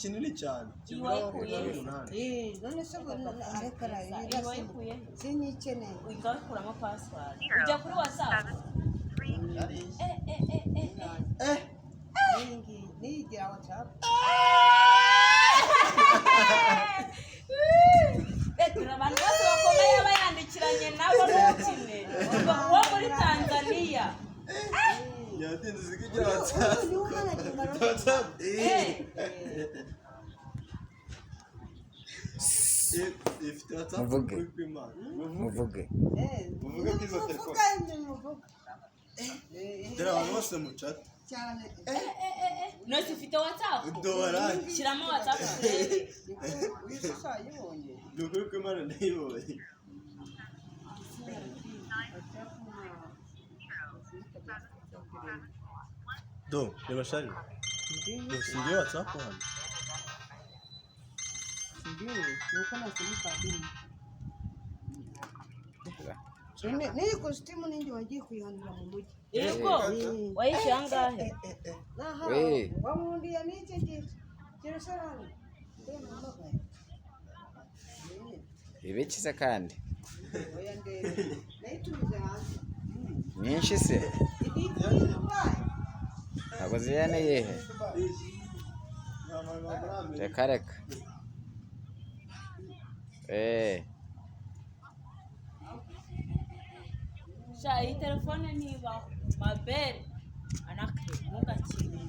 kinini cyane none se ariko arayikuye sinyikeneye ugakuramo password ujya kuri WhatsApp niyigira WhatsApp abantu bose bakomeye bayandikiranye nabo n'ukine uwo muri Tanzania yatinze zikigira WhatsApp ifite WhatsApp muvuge kwizo telefone dore abantu bose mu chat cyane nose ufite WhatsApp doranje shyiramo WhatsApp uyisayibonye dukuri kw'Imana ndayibonye do reba shari singiye WhatsApp hano nuko nasimukadini niyi kositimu n'indi wagiye kuyihanira mu mujyi yego wayishyura angahe wamundiye n'iki ngiki kirasarani ibikiza kandi oya ndebe nayitumize hanze nyinshi se ntabwo ziyane yehe reka sha iyi telefone niba mabere anakire mugakine